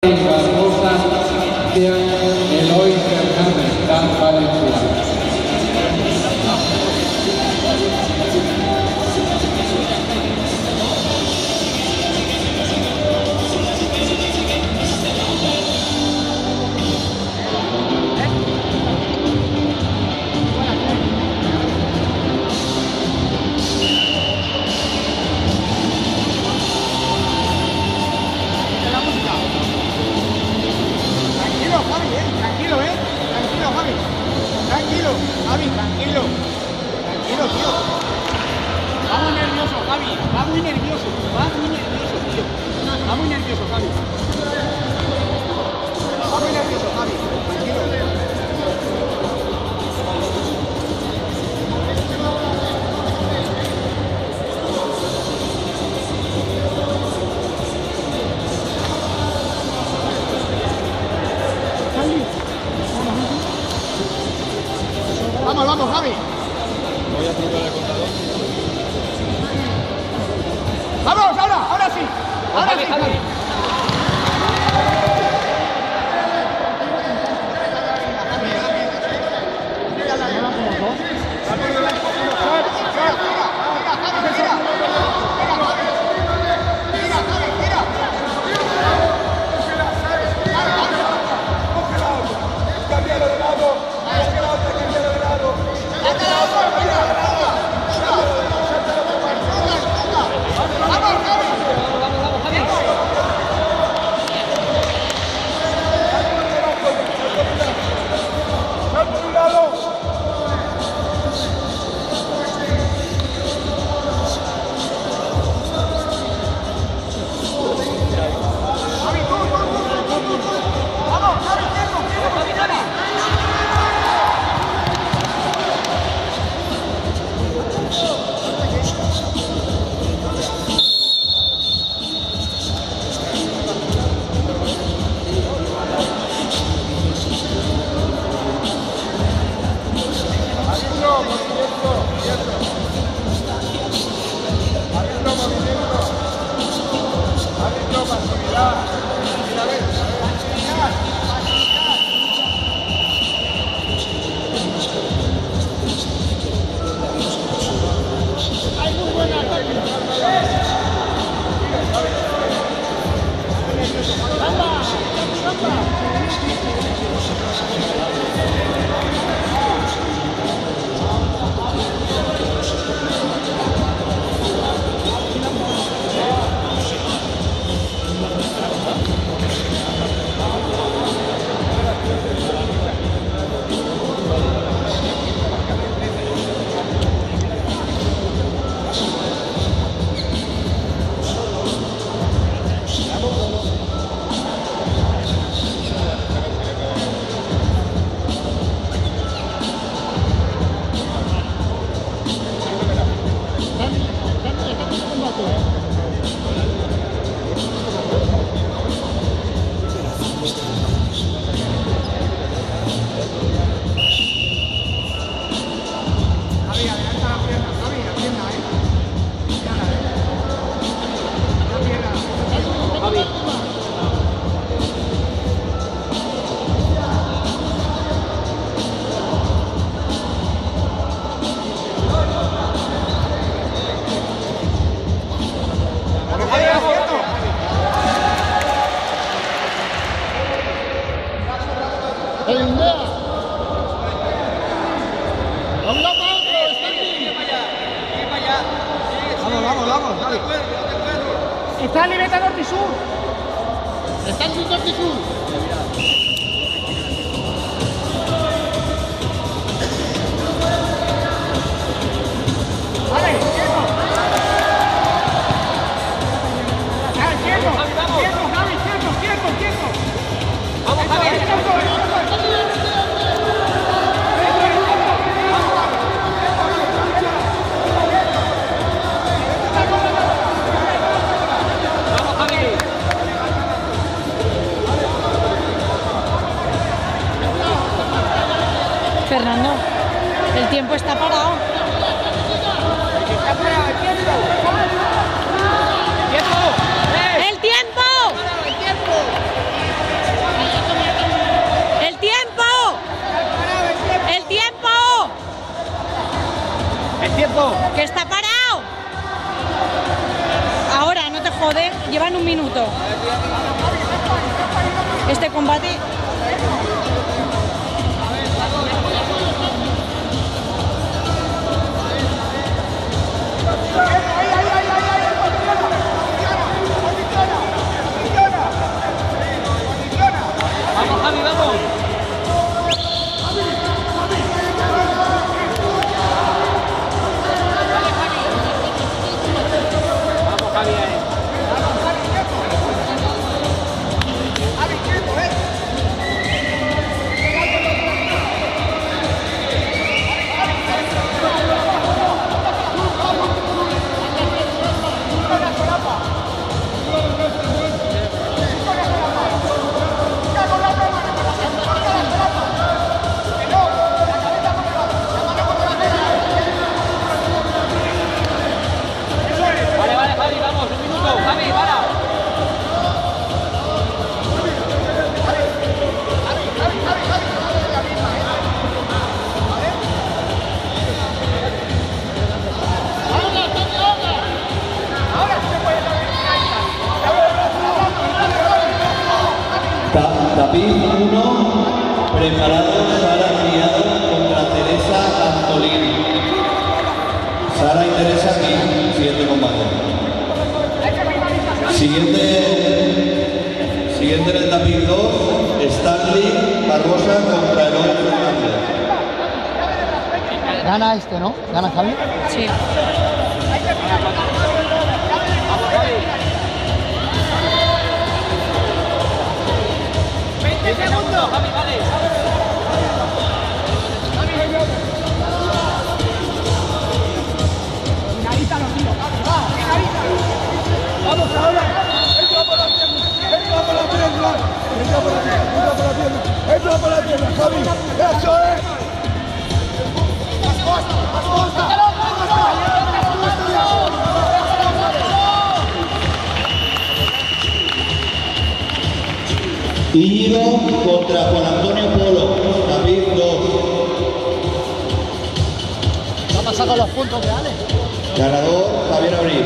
Barbosa, Eloy Fernández, Dan Valencia. Javi, tranquilo, tío. Va muy nervioso, Javi. Va muy nervioso, tío. Va muy nervioso, Javi. Tranquilo. Vamos, Javi. Voy a probar el contador. ¡Vamos, ahora sí! ¡Ahora sí, Javi! Vamos, Javi. Está en libertad norte y sur. Está en norte y sur. Fernando, el tiempo está parado. Está parado el tiempo. ¡El tiempo! ¡El tiempo! acaba en 1 minuto. Este combate. Vamos, Javi, vamos. Vamos, Javi, ahí. Vale, Javi, vamos, 1 minuto. Javi, para. Tapiz 1, preparado Sara Criado contra Teresa Antolini. Sara y Teresa aquí, siguiente combate. Siguiente en el tapiz 2, Stanley Barbosa contra Eloy Fernández. Gana este, ¿no? ¿Gana Javi? Sí. 20 segundos, Javi, vale. Finalízalo, tío. Finalízalo. Vamos ahora. Entra por la pierna. Entra por la pierna. Entra por la pierna. Entra por la pierna. Entra por la pierna, Javi. Eso es. Íñigo contra Juan Antonio Polo, tapiz 2. Va a pasar con los puntos reales. Ganador Javier Abril.